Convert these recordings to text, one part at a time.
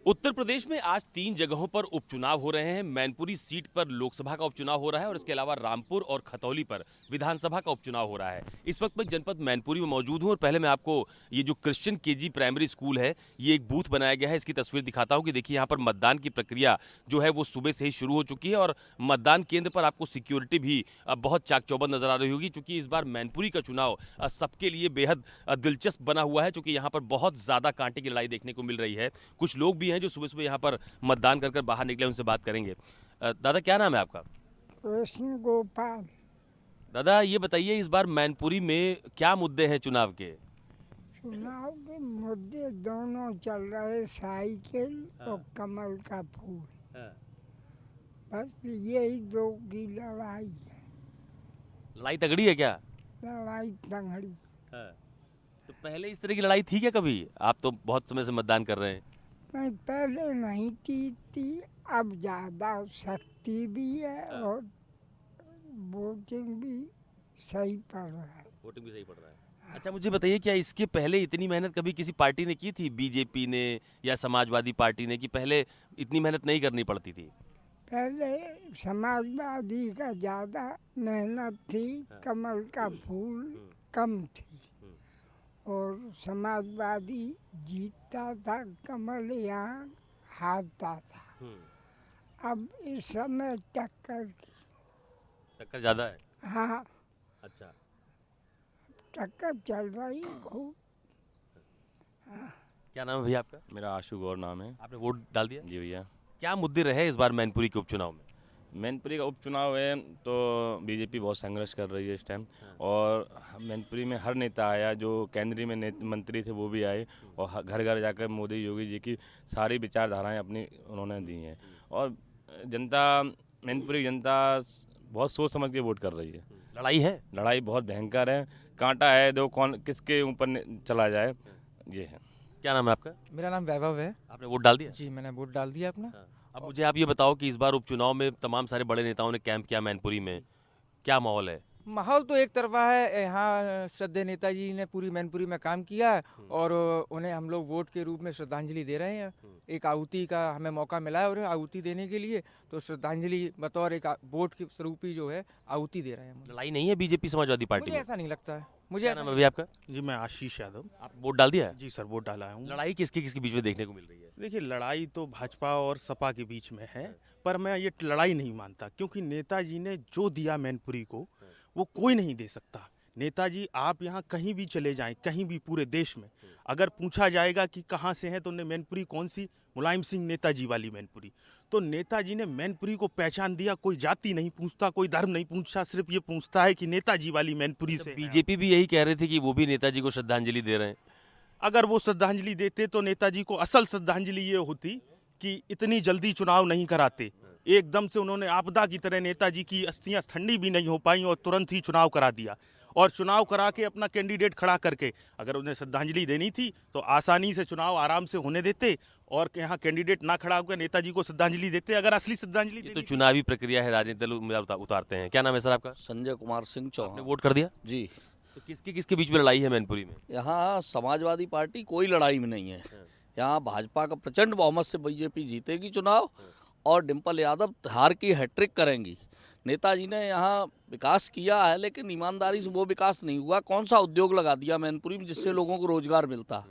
उत्तर प्रदेश में आज 3 जगहों पर उपचुनाव हो रहे हैं। मैनपुरी सीट पर लोकसभा का उपचुनाव हो रहा है और इसके अलावा रामपुर और खतौली पर विधानसभा का उपचुनाव हो रहा है। इस वक्त मैं जनपद मैनपुरी में मौजूद हूं और पहले मैं आपको ये जो क्रिश्चियन केजी प्राइमरी स्कूल है, ये एक बूथ बनाया गया है, इसकी तस्वीर दिखाता हूं कि देखिए यहाँ पर मतदान की प्रक्रिया जो है वो सुबह से ही शुरू हो चुकी है और मतदान केंद्र पर आपको सिक्योरिटी भी बहुत चाक चौबंद नजर आ रही होगी, क्योंकि इस बार मैनपुरी का चुनाव सबके लिए बेहद दिलचस्प बना हुआ है, क्योंकि यहाँ पर बहुत ज्यादा कांटे की लड़ाई देखने को मिल रही है। कुछ लोग भी हैं जो सुबह सुबह यहाँ पर मतदान कर बाहर निकले, उनसे बात करेंगे। दादा, क्या नाम है आपका? कृष्ण गोपाल। दादा, ये बताइए इस बार मैनपुरी में क्या मुद्दे हैं चुनाव के? चुनाव के मुद्दे दोनों चल रहे, साइकिल और कमल का फूल। बस यही दो की लड़ाई है। लड़ाई तगड़ी है क्या? लड़ाई तंगड़ी। तो पहले इस तरह की लड़ाई थी क्या कभी? आप तो बहुत समय से मतदान कर रहे हैं। नहीं, पहले नहीं थी, अब ज्यादा शक्ति भी है और वोटिंग भी सही पड़ रहा है। वोटिंग भी सही पड़ रहा है। अच्छा, मुझे बताइए, क्या इसके पहले इतनी मेहनत कभी किसी पार्टी ने की थी, बीजेपी ने या समाजवादी पार्टी ने, कि पहले इतनी मेहनत नहीं करनी पड़ती थी? पहले समाजवादी का ज्यादा मेहनत थी, कमल का फूल कम थी और समाजवादी जीतता था, कमल यहाँ हारता था। अब इस समय टक्कर ज्यादा है। हाँ, अच्छा, टक्कर चल रही खूब। क्या नाम है भैया आपका? मेरा आशु गौर नाम है। आपने वोट डाल दिया? जी भैया। क्या मुद्दे रहे इस बार मैनपुरी के उपचुनाव में? मैनपुरी का उपचुनाव है तो बीजेपी बहुत संघर्ष कर रही है इस टाइम। और मैनपुरी में हर नेता आया, जो केंद्रीय में मंत्री थे वो भी आए और घर घर जाकर मोदी योगी जी की सारी विचारधाराएं अपनी उन्होंने दी हैं। और जनता, मैनपुरी जनता बहुत सोच समझ के वोट कर रही है। लड़ाई है? लड़ाई बहुत भयंकर है, कांटा है, दो कौन किसके ऊपर चला जाए, ये है। क्या नाम है आपका? मेरा नाम वैभव है। आपने वोट डाल दिया? जी, मैंने वोट डाल दिया अपना। अब मुझे आप ये बताओ कि इस बार उपचुनाव में तमाम सारे बड़े नेताओं ने कैंप किया मैनपुरी में, क्या माहौल है? माहौल तो एक तरफा है। यहाँ श्रद्धेय नेताजी ने पूरी मैनपुरी में काम किया है और उन्हें हम लोग वोट के रूप में श्रद्धांजलि दे रहे हैं। एक आहुति का हमें मौका मिला है उन्हें आहुति देने के लिए, तो श्रद्धांजलि बतौर एक वोट के स्वरूप ही जो है आहुति दे रहे हैं। लड़ाई नहीं है बीजेपी समाजवादी पार्टी मुझे में? ऐसा नहीं लगता है। मुझे क्या नाम है भैया आपका? जी, मैं आशीष यादव। आप वोट डाल दिया है? जी सर, वोट डाला हूँ। लड़ाई किसके किसके बीच में देखने को मिल रही है? देखिए, लड़ाई तो भाजपा और सपा के बीच में है, पर मैं ये लड़ाई नहीं मानता, क्योंकि नेताजी ने जो दिया मैनपुरी को वो कोई नहीं दे सकता। नेताजी, आप यहाँ कहीं भी चले जाएं, कहीं भी पूरे देश में अगर पूछा जाएगा कि कहाँ से हैं तो मैनपुरी कौन सी, मुलायम सिंह नेताजी वाली मैनपुरी। तो नेताजी ने मैनपुरी को पहचान दिया। कोई जाति नहीं पूछता, कोई धर्म नहीं पूछता, सिर्फ ये पूछता है कि नेताजी वाली मैनपुरी से। बीजेपी भी यही कह रहे थे कि वो भी नेताजी को श्रद्धांजलि दे रहे हैं। अगर वो श्रद्धांजलि देते तो नेताजी को असल श्रद्धांजलि ये होती कि इतनी जल्दी चुनाव नहीं कराते। एकदम से उन्होंने आपदा की तरह नेताजी की अस्थियां ठंडी भी नहीं हो पाई और तुरंत ही चुनाव करा दिया। और चुनाव करा के अपना कैंडिडेट खड़ा करके अगर उन्हें श्रद्धांजलि देनी थी तो आसानी से चुनाव आराम से होने देते और यहाँ कैंडिडेट ना खड़ा होकर नेताजी को श्रद्धांजलि देते। अगर असली श्रद्धांजलि तो चुनावी प्रक्रिया है, राजनीतिक दल उतारते हैं। क्या नाम है सर आपका? संजय कुमार सिंह आपने चौहान। वोट कर दिया? जी। तो किसके किसके बीच में लड़ाई है मैनपुरी में? यहाँ समाजवादी पार्टी कोई लड़ाई में नहीं है। यहाँ भाजपा का प्रचंड बहुमत से बीजेपी जीतेगी चुनाव और डिम्पल यादव हार की हैट्रिक करेंगी। नेताजी ने यहाँ विकास किया है, लेकिन ईमानदारी से वो विकास नहीं हुआ। कौन सा उद्योग लगा दिया मैनपुरी में जिससे लोगों को रोजगार मिलता?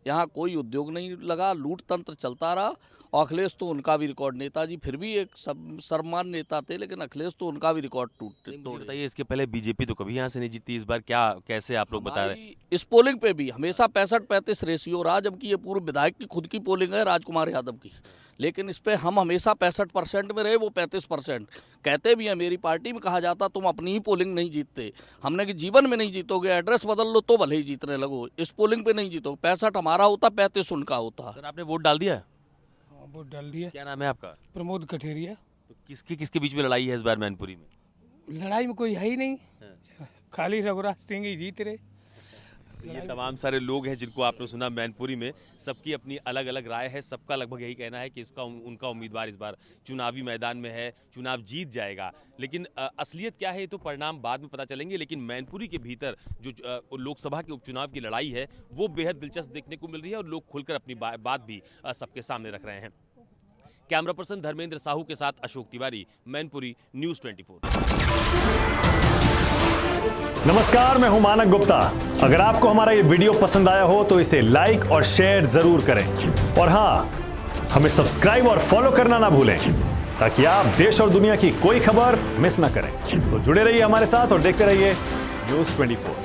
यहाँ कोई उद्योग नहीं लगा, लूट तंत्र चलता रहा। और अखिलेश तो उनका भी रिकॉर्ड, नेताजी फिर भी एक सर्वमान नेता थे, लेकिन अखिलेश तो उनका भी रिकॉर्ड तो बताइए, इसके पहले बीजेपी तो कभी यहाँ से नहीं जीती, इस बार क्या कैसे आप लोग बता रहे हैं? इस पोलिंग पे भी हमेशा 65-35 रेशियो रहा, जबकि ये पूर्व विधायक की खुद की पोलिंग है राजकुमार यादव की, लेकिन इस पे हम हमेशा 65% में रहे, वो 35%। कहते भी हैं, मेरी पार्टी में कहा जाता तुम अपनी ही पोलिंग नहीं जीतते। हमने कि जीवन में नहीं जीतोगे, एड्रेस बदल लो तो भले ही जीतने लगो, इस पोलिंग पे नहीं जीतोगे। 65 हमारा होता, 35 उनका होता। सर, आपने वोट डाल दिया? वोट डाल दिया। क्या नाम है आपका? प्रमोद कठेरिया। तो किसके किसके बीच में लड़ाई है इस बार मैनपुरी में? लड़ाई में कोई है ही नहीं, खाली रघुराज सिंह ही जीत रहे। ये तमाम सारे लोग हैं जिनको आपने सुना मैनपुरी में, सबकी अपनी अलग अलग राय है। सबका लगभग यही कहना है कि इसका उनका उम्मीदवार इस बार चुनावी मैदान में है, चुनाव जीत जाएगा। लेकिन असलियत क्या है ये तो परिणाम बाद में पता चलेंगे। लेकिन मैनपुरी के भीतर जो लोकसभा के उपचुनाव की लड़ाई है वो बेहद दिलचस्प देखने को मिल रही है और लोग खुलकर अपनी बात भी सबके सामने रख रहे हैं। कैमरा पर्सन धर्मेंद्र साहू के साथ अशोक तिवारी, मैनपुरी, न्यूज़ 24। नमस्कार, मैं हूं मानक गुप्ता। अगर आपको हमारा ये वीडियो पसंद आया हो तो इसे लाइक और शेयर जरूर करें और हां, हमें सब्सक्राइब और फॉलो करना ना भूलें ताकि आप देश और दुनिया की कोई खबर मिस ना करें। तो जुड़े रहिए हमारे साथ और देखते रहिए न्यूज़ 24।